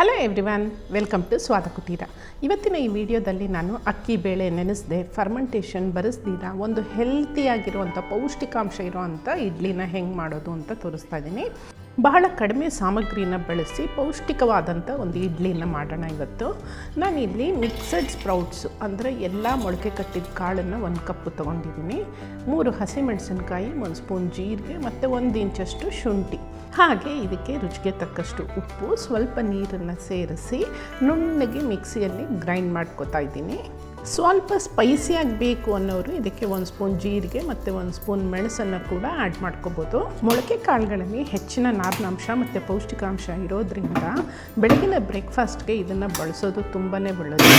Hello everyone, welcome to ಸ್ವಾದ ಕುಟೀರ. ಇವತ್ತಿನ ಈ ವಿಡಿಯೋದಲ್ಲಿ ನಾನು ಅಕ್ಕಿ ಬೇಳೆ ನೆನೆಸದೆ ಫರ್ಮೆಂಟೇಷನ್ ಬರೆಸ್ದಿರ ಒಂದು ಹೆಲ್ತಿಯಾಗಿರುವಂಥ ಪೌಷ್ಟಿಕಾಂಶ ಇರೋವಂಥ ಇಡ್ಲಿನ ಹೆಂಗೆ ಮಾಡೋದು ಅಂತ ತೋರಿಸ್ತಾ ಇದ್ದೀನಿ. ಬಹಳ ಕಡಿಮೆ ಸಾಮಗ್ರಿನ ಬಳಸಿ ಪೌಷ್ಟಿಕವಾದಂಥ ಒಂದು ಇಡ್ಲಿನ ಮಾಡೋಣ. ಇವತ್ತು ನಾನು ಇಲ್ಲಿ ಮಿಕ್ಸಡ್ ಸ್ಪ್ರೌಟ್ಸು ಅಂದರೆ ಎಲ್ಲ ಮೊಳಕೆ ಕಟ್ಟಿದ ಕಾಳನ್ನು 1 ಕಪ್ ತೊಗೊಂಡಿದ್ದೀನಿ. 3 ಹಸಿಮೆಣಸಿನ್ಕಾಯಿ, 1 ಸ್ಪೂನ್ ಜೀರಿಗೆ ಮತ್ತು 1 ಇಂಚಷ್ಟು ಶುಂಠಿ, ಹಾಗೆ ಇದಕ್ಕೆ ರುಚಿಗೆ ತಕ್ಕಷ್ಟು ಉಪ್ಪು, ಸ್ವಲ್ಪ ನೀರನ್ನು ಸೇರಿಸಿ ನುಣ್ಣಗೆ ಮಿಕ್ಸಿಯಲ್ಲಿ ಗ್ರೈಂಡ್ ಮಾಡ್ಕೊತಾ ಇದ್ದೀನಿ. ಸ್ವಲ್ಪ ಸ್ಪೈಸಿಯಾಗಿ ಬೇಕು ಅನ್ನೋರು ಇದಕ್ಕೆ 1 ಸ್ಪೂನ್ ಜೀರಿಗೆ ಮತ್ತು 1 ಸ್ಪೂನ್ ಮೆಣಸನ್ನು ಕೂಡ ಆ್ಯಡ್ ಮಾಡ್ಕೋಬೋದು. ಮೊಳಕೆ ಕಾಳುಗಳಲ್ಲಿ ಹೆಚ್ಚಿನ ನಾರಿನಾಂಶ ಮತ್ತು ಪೌಷ್ಟಿಕಾಂಶ ಇರೋದ್ರಿಂದ ಬೆಳಗಿನ ಬ್ರೇಕ್ಫಾಸ್ಟ್ಗೆ ಇದನ್ನು ಬಳಸೋದು ತುಂಬಾ ಒಳ್ಳೆಯದು.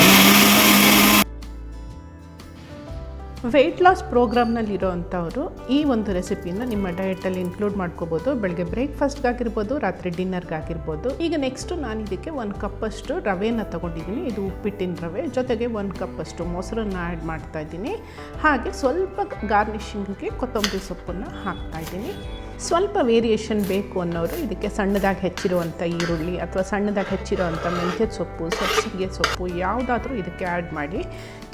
ವೆಯ್ಟ್ ಲಾಸ್ ಪ್ರೋಗ್ರಾಮ್ನಲ್ಲಿರೋವಂಥವರು ಈ ಒಂದು ರೆಸಿಪಿನ ನಿಮ್ಮ ಡಯಟಲ್ಲಿ ಇನ್ಕ್ಲೂಡ್ ಮಾಡ್ಕೋಬೋದು. ಬೆಳಗ್ಗೆ ಬ್ರೇಕ್ಫಾಸ್ಟ್ಗಾಗಿರ್ಬೋದು, ರಾತ್ರಿ ಡಿನ್ನರ್ಗಾಗಿರ್ಬೋದು. ಈಗ ನೆಕ್ಸ್ಟು ನಾನು ಇದಕ್ಕೆ 1 ಕಪ್ಪಷ್ಟು ರವೆನ ತೊಗೊಂಡಿದ್ದೀನಿ. ಇದು ಉಪ್ಪಿಟ್ಟಿನ ರವೆ, ಜೊತೆಗೆ 1 ಕಪ್ಪಷ್ಟು ಮೊಸರನ್ನು ಆ್ಯಡ್ ಮಾಡ್ತಾಯಿದ್ದೀನಿ. ಹಾಗೆ ಸ್ವಲ್ಪ ಗಾರ್ನಿಷಿಂಗಿಗೆ ಕೊತ್ತಂಬರಿ ಸೊಪ್ಪನ್ನು ಹಾಕ್ತಾಯಿದ್ದೀನಿ. ಸ್ವಲ್ಪ ವೇರಿಯೇಷನ್ ಬೇಕು ಅನ್ನೋರು ಇದಕ್ಕೆ ಸಣ್ಣದಾಗಿ ಹೆಚ್ಚಿರುವಂಥ ಈರುಳ್ಳಿ ಅಥವಾ ಸಣ್ಣದಾಗಿ ಹೆಚ್ಚಿರುವಂಥ ಮೆಂತ್ಯದ ಸೊಪ್ಪು, ಸಬ್ಸಿಗೆ ಸೊಪ್ಪು ಯಾವುದಾದ್ರೂ ಇದಕ್ಕೆ ಆ್ಯಡ್ ಮಾಡಿ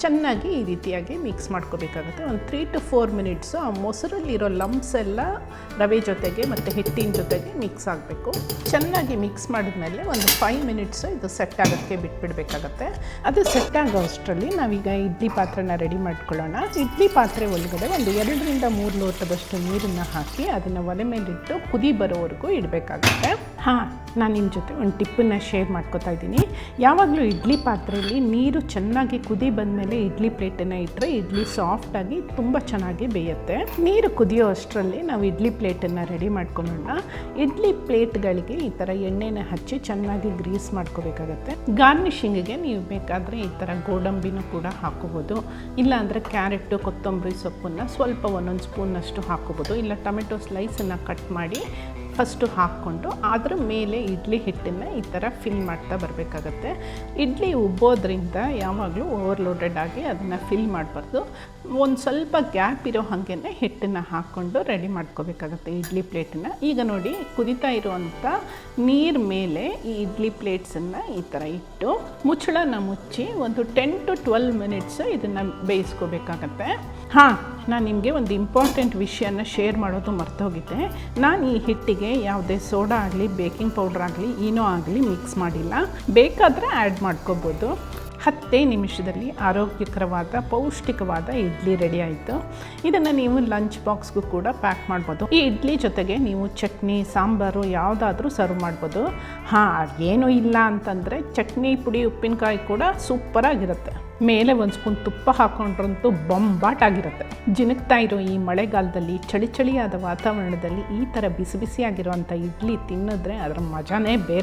ಚೆನ್ನಾಗಿ ಈ ರೀತಿಯಾಗಿ ಮಿಕ್ಸ್ ಮಾಡ್ಕೋಬೇಕಾಗುತ್ತೆ. ಒಂದು 3 to 4 ಮಿನಿಟ್ಸು ಆ ಮೊಸರಲ್ಲಿರೋ ಲಂಪ್ಸ್ ಎಲ್ಲ ರವೆ ಜೊತೆಗೆ ಮತ್ತು ಹಿಟ್ಟಿನ ಜೊತೆಗೆ ಮಿಕ್ಸ್ ಆಗಬೇಕು. ಚೆನ್ನಾಗಿ ಮಿಕ್ಸ್ ಮಾಡಿದ್ಮೇಲೆ ಒಂದು 5 ಮಿನಿಟ್ಸು ಇದು ಸೆಟ್ ಆಗೋಕ್ಕೆ ಬಿಟ್ಬಿಡಬೇಕಾಗತ್ತೆ. ಅದು ಸೆಟ್ ಆಗೋ ಅಷ್ಟರಲ್ಲಿ ನಾವೀಗ ಇಡ್ಲಿ ಪಾತ್ರೆನ ರೆಡಿ ಮಾಡ್ಕೊಳ್ಳೋಣ. ಇಡ್ಲಿ ಪಾತ್ರೆ ಒಳಗಡೆ ಒಂದು 2 ರಿಂದ 3 ಲೋಟದಷ್ಟು ನೀರನ್ನು ಹಾಕಿ ಅದನ್ನು ಒಲೆ ಮೇಲಿಟ್ಟು ಕುದಿ ಬರೋವರೆಗೂ ಇಡಬೇಕಾಗುತ್ತೆ. ನಾನು ನಿಮ್ಮ ಜೊತೆ ಒಂದು ಟಿಪ್ಪನ್ನು ಶೇರ್ ಮಾಡ್ಕೋತಾ ಇದ್ದೀನಿ. ಯಾವಾಗಲೂ ಇಡ್ಲಿ ಪಾತ್ರೆಯಲ್ಲಿ ನೀರು ಚೆನ್ನಾಗಿ ಕುದಿ ಬಂದಮೇಲೆ ಇಡ್ಲಿ ಪ್ಲೇಟನ್ನು ಇಟ್ಟರೆ ಇಡ್ಲಿ ಸಾಫ್ಟಾಗಿ ತುಂಬ ಚೆನ್ನಾಗಿ ಬೇಯುತ್ತೆ. ನೀರು ಕುದಿಯೋ ಅಷ್ಟರಲ್ಲಿ ನಾವು ಇಡ್ಲಿ ಪ್ಲೇಟನ್ನು ರೆಡಿ ಮಾಡ್ಕೊಳ್ಳೋಣ. ಇಡ್ಲಿ ಪ್ಲೇಟ್ಗಳಿಗೆ ಈ ಥರ ಎಣ್ಣೆನ ಹಚ್ಚಿ ಚೆನ್ನಾಗಿ ಗ್ರೀಸ್ ಮಾಡ್ಕೋಬೇಕಾಗತ್ತೆ. ಗಾರ್ನಿಷಿಂಗಿಗೆ ನೀವು ಬೇಕಾದರೆ ಈ ಥರ ಗೋಡಂಬಿನೂ ಕೂಡ ಹಾಕೋಬೋದು. ಇಲ್ಲಾಂದರೆ ಕ್ಯಾರೆಟು, ಕೊತ್ತಂಬರಿ ಸೊಪ್ಪನ್ನು ಸ್ವಲ್ಪ 1 ಸ್ಪೂನಷ್ಟು ಹಾಕೋಬೋದು. ಇಲ್ಲ ಟೊಮೆಟೊ ಸ್ಲೈಸನ್ನು ಕಟ್ ಮಾಡಿ ಫಸ್ಟು ಹಾಕ್ಕೊಂಡು ಅದರ ಮೇಲೆ ಇಡ್ಲಿ ಹಿಟ್ಟನ್ನು ಈ ಥರ ಫಿಲ್ ಮಾಡ್ತಾ ಬರಬೇಕಾಗತ್ತೆ. ಇಡ್ಲಿ ಉಬ್ಬೋದ್ರಿಂದ ಯಾವಾಗಲೂ ಓವರ್ಲೋಡೆಡ್ ಆಗಿ ಅದನ್ನು ಫಿಲ್ ಮಾಡಬಾರ್ದು. ಒಂದು ಸ್ವಲ್ಪ ಗ್ಯಾಪ್ ಇರೋ ಹಾಗೆ ಹಿಟ್ಟನ್ನು ಹಾಕ್ಕೊಂಡು ರೆಡಿ ಮಾಡ್ಕೋಬೇಕಾಗತ್ತೆ ಇಡ್ಲಿ ಪ್ಲೇಟನ್ನು. ಈಗ ನೋಡಿ, ಕುದಿತಾ ಇರುವಂಥ ನೀರು ಮೇಲೆ ಈ ಇಡ್ಲಿ ಪ್ಲೇಟ್ಸನ್ನು ಈ ಥರ ಇಟ್ಟು ಮುಚ್ಚಳನ ಮುಚ್ಚಿ ಒಂದು 10 to 12 ಮಿನಿಟ್ಸ್ ಇದನ್ನು ಬೇಯಿಸ್ಕೋಬೇಕಾಗತ್ತೆ. ನಾನು ನಿಮಗೆ ಒಂದು ಇಂಪಾರ್ಟೆಂಟ್ ವಿಷಯನ ಶೇರ್ ಮಾಡೋದು ಮರ್ತೋಗಿದ್ದೆ. ನಾನು ಈ ಹಿಟ್ಟಿಗೆ ಯಾವುದೇ ಸೋಡಾ ಆಗಲಿ, ಬೇಕಿಂಗ್ ಪೌಡ್ರ್ ಆಗಲಿ, ಏನೋ ಆಗಲಿ ಮಿಕ್ಸ್ ಮಾಡಿಲ್ಲ. ಬೇಕಾದರೆ ಆ್ಯಡ್ ಮಾಡ್ಕೋಬೋದು. 10 ನಿಮಿಷದಲ್ಲಿ ಆರೋಗ್ಯಕರವಾದ ಪೌಷ್ಟಿಕವಾದ ಇಡ್ಲಿ ರೆಡಿ ಆಯಿತು. ಇದನ್ನು ನೀವು ಲಂಚ್ ಬಾಕ್ಸ್ಗೂ ಕೂಡ ಪ್ಯಾಕ್ ಮಾಡ್ಬೋದು. ಈ ಇಡ್ಲಿ ಜೊತೆಗೆ ನೀವು ಚಟ್ನಿ, ಸಾಂಬಾರು ಯಾವುದಾದ್ರೂ ಸರ್ವ್ ಮಾಡ್ಬೋದು. ಏನೂ ಇಲ್ಲ ಅಂತಂದರೆ ಚಟ್ನಿ ಪುಡಿ, ಉಪ್ಪಿನಕಾಯಿ ಕೂಡ ಸೂಪರಾಗಿರುತ್ತೆ. ಮೇಲೆ 1 ಸ್ಪೂನ್ ತುಪ್ಪ ಹಾಕ್ಕೊಂಡ್ರಂತೂ ಬೊಂಬಾಟಾಗಿರುತ್ತೆ. ಜಿನುಗ್ತಾ ಇರೋ ಈ ಮಳೆಗಾಲದಲ್ಲಿ, ಚಳಿಯಾದ ವಾತಾವರಣದಲ್ಲಿ ಈ ಥರ ಬಿಸಿ ಬಿಸಿಯಾಗಿರುವಂಥ ಇಡ್ಲಿ ತಿನ್ನಿದ್ರೆ ಅದರ ಮಜಾನೇ ಬೇರೆ.